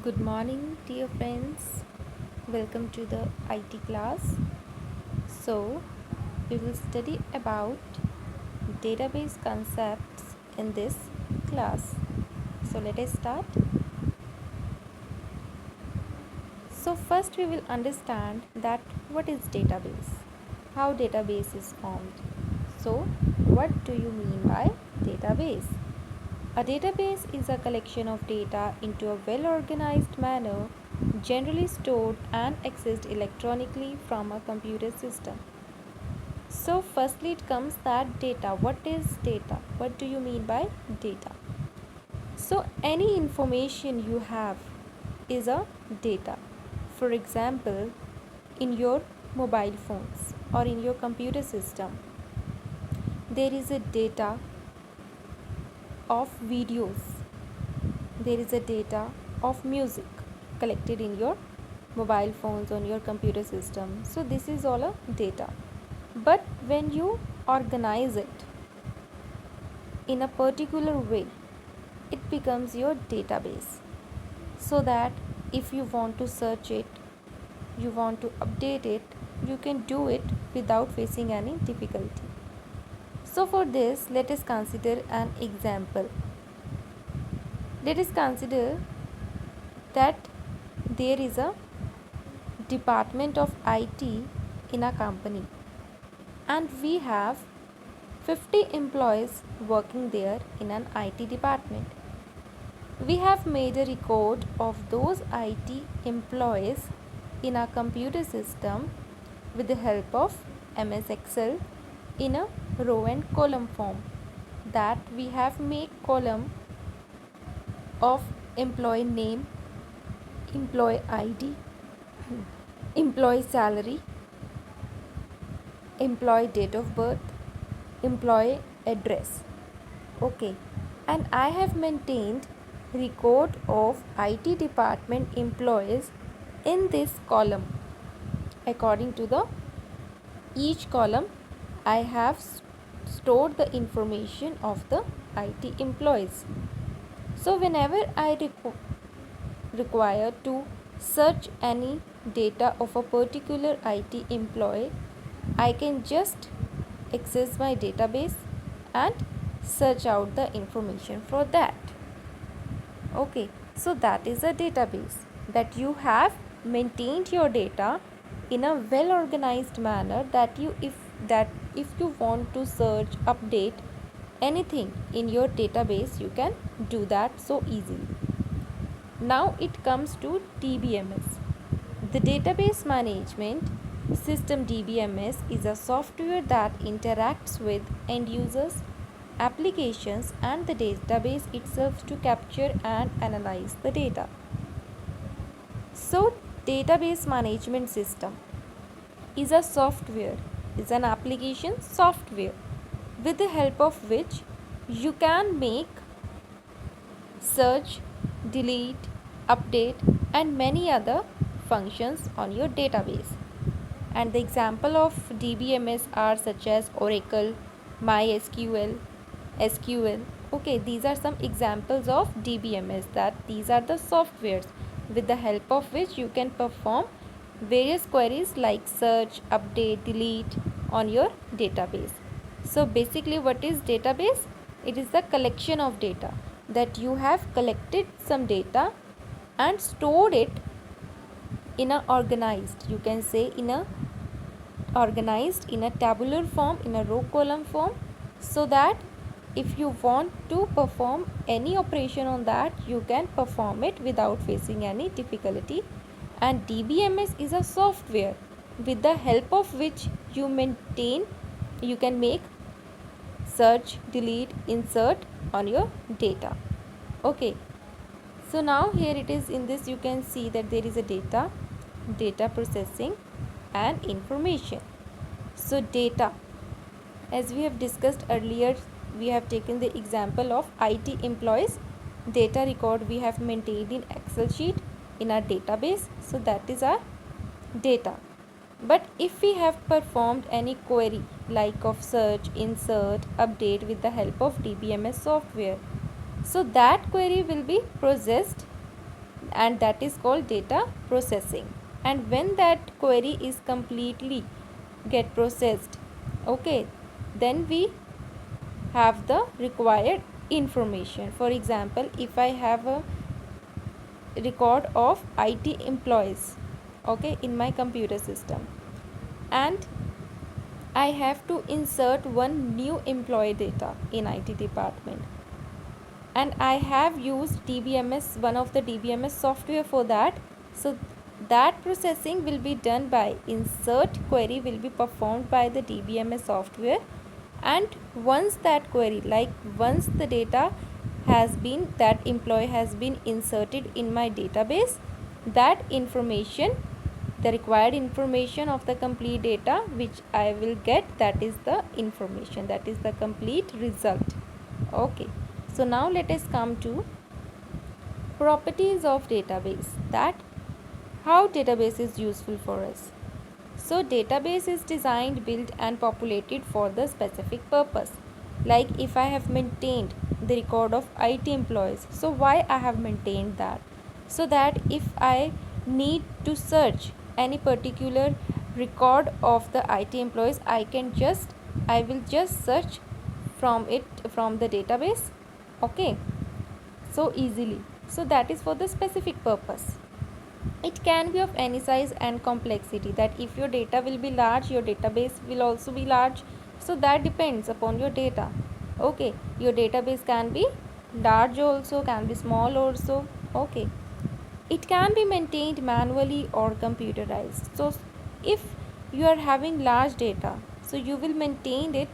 Good morning, dear friends. Welcome to the IT class. So, we will study about database concepts in this class. So, let us start. So, first we will understand that what is database, how database is formed. So, what do you mean by database? A database is a collection of data into a well organized manner, generally stored and accessed electronically from a computer system. So, firstly, it comes that data. What is data? What do you mean by data? So, any information you have is a data. For example, in your mobile phones or in your computer system, there is a data of videos, there is a data of music collected in your mobile phones on your computer system. So this is all a data, but when you organize it in a particular way, it becomes your database, so that if you want to search it, you want to update it, you can do it without facing any difficulty. So for this, let us consider an example. Let us consider that there is a department of IT in a company, and we have 50 employees working there in an IT department. We have made a record of those IT employees in our computer system with the help of MS Excel in a row and column form. That we have made column of employee name, employee ID, employee salary, employee date of birth, employee address. Okay, and I have maintained record of IT department employees in this column. According to the each column, I have stored the information of the IT employees. So whenever I require to search any data of a particular IT employee, I can just access my database and search out the information for that. Okay, so that is a database, that you have maintained your data in a well organized manner, that if you want to search, update anything in your database, you can do that so easily. Now it comes to DBMS. The database management system DBMS is a software that interacts with end users, applications, and the database itself to capture and analyze the data. So, database management system is a software, is an application software with the help of which you can make search, delete, update, and many other functions on your database. And the example of DBMS are such as Oracle, MySQL, SQL. Okay, these are some examples of DBMS, that these are the softwares with the help of which you can perform various queries like search, update, delete on your database. So basically, what is database? It is the collection of data, that you have collected some data and stored it in a organized, you can say in a organized in a tabular form, in a row column form, so that if you want to perform any operation on that, you can perform it without facing any difficulty. And DBMS is a software with the help of which you can make search, delete, insert on your data. Okay, so now here it is. In this you can see that there is a data processing and information. So data, as we have discussed earlier, we have taken the example of IT employees data record we have maintained in Excel sheet in our database. So that is our data. But if we have performed any query like of search, insert, update with the help of DBMS software, so that query will be processed and that is called data processing. And when that query is completely get processed, okay, then we have the required information. For example, if I have a record of IT employees, okay, in my computer system, and I have to insert one new employee data in IT department, and I have used DBMS, one of the DBMS software for that. So that processing will be done by insert query will be performed by the DBMS software, and once that query, like once the data has been, that employee has been inserted in my database, that information, the required information of the complete data which I will get, that is the information, that is the complete result. Okay, so now let us come to properties of database, that how database is useful for us. So database is designed, built and populated for the specific purpose. Like if I have maintained the record of IT employees, so why I have maintained that? So that if I need to search any particular record of the IT employees, I will just search from it, from the database, okay, so easily. So that is for the specific purpose. It can be of any size and complexity, that if your data will be large, your database will also be large. So that depends upon your data. Okay, your database can be large also, can be small also. Okay, it can be maintained manually or computerized. So if you are having large data, so you will maintain it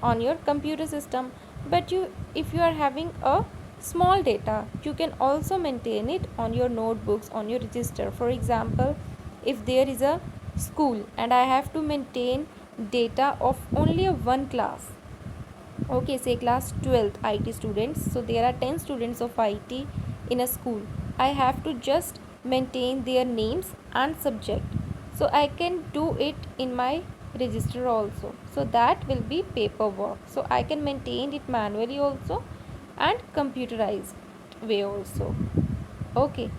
on your computer system, but if you are having a small data, you can also maintain it on your notebooks, on your register. For example, if there is a school and I have to maintain data of only one class, okay, say class 12th IT students, so there are 10 students of IT in a school, I have to just maintain their names and subject, so I can do it in my register also. So that will be paperwork, so I can maintain it manually also and computerized way also. Okay,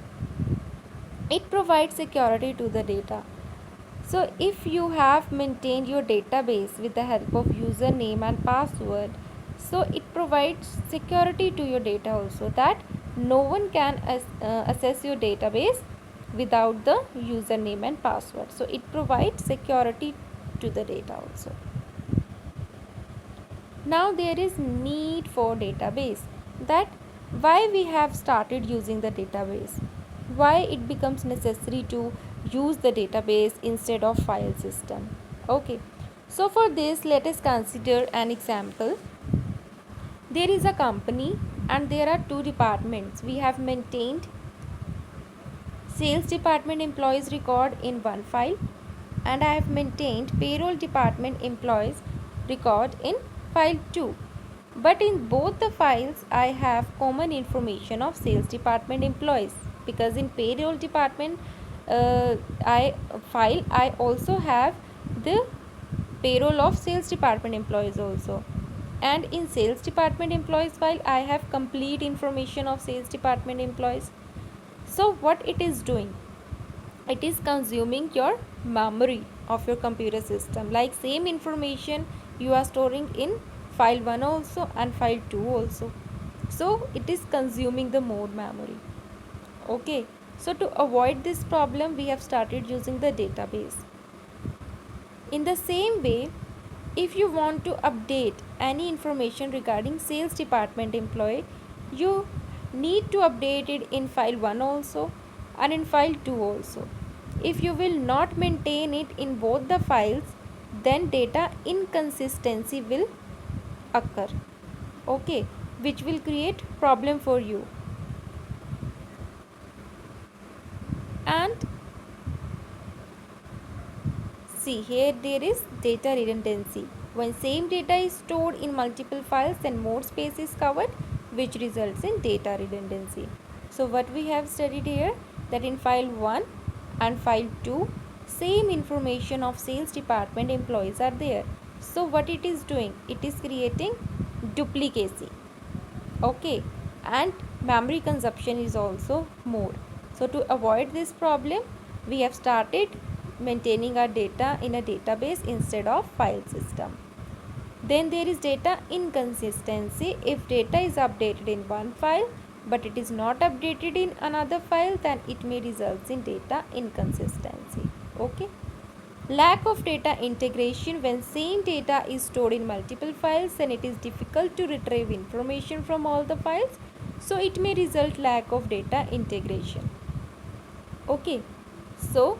it provides security to the data. So if you have maintained your database with the help of username and password, so it provides security to your data also, that no one can access your database without the username and password. So it provides security to the data also. Now there is need for database, that why we have started using the database, why it becomes necessary to use the database instead of file system. Okay, so for this let us consider an example. There is a company and there are two departments. We have maintained sales department employees record in one file, and I have maintained payroll department employees record in file 2. But in both the files I have common information of sales department employees, because in payroll department I also have the payroll of sales department employees also, and in sales department employees file I have complete information of sales department employees. So what it is doing, it is consuming your memory of your computer system, like same information you are storing in file 1 also and file 2 also, so it is consuming the more memory. Okay, so to avoid this problem we have started using the database. In the same way, if you want to update any information regarding sales department employee, you need to update it in file 1 also and in file 2 also. If you will not maintain it in both the files, then data inconsistency will occur, okay, which will create problem for you. And see, here there is data redundancy. When same data is stored in multiple files, then more space is covered, which results in data redundancy. So what we have studied here, that in file 1 and file 2, same information of sales department employees are there. So what it is doing, it is creating duplicacy, okay, and memory consumption is also more. So to avoid this problem, we have started maintaining our data in a database instead of file system. Then there is data inconsistency. If data is updated in one file but it is not updated in another file, then it may result in data inconsistency. Okay. Lack of data integration. When same data is stored in multiple files, then it is difficult to retrieve information from all the files. So it may result lack of data integration. Okay. So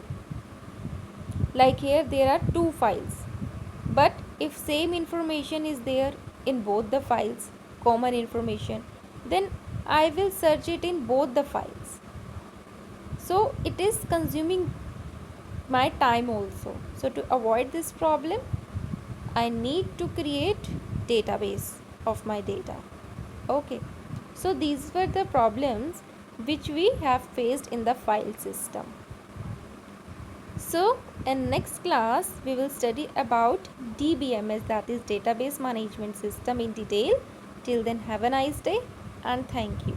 like here there are two files, but if same information is there in both the files, common information, then I will search it in both the files. So it is consuming my time also. So to avoid this problem, I need to create database of my data. Okay. So these were the problems which we have faced in the file system. So in next class we will study about DBMS, that is database management system, in detail. Till then, have a nice day and thank you.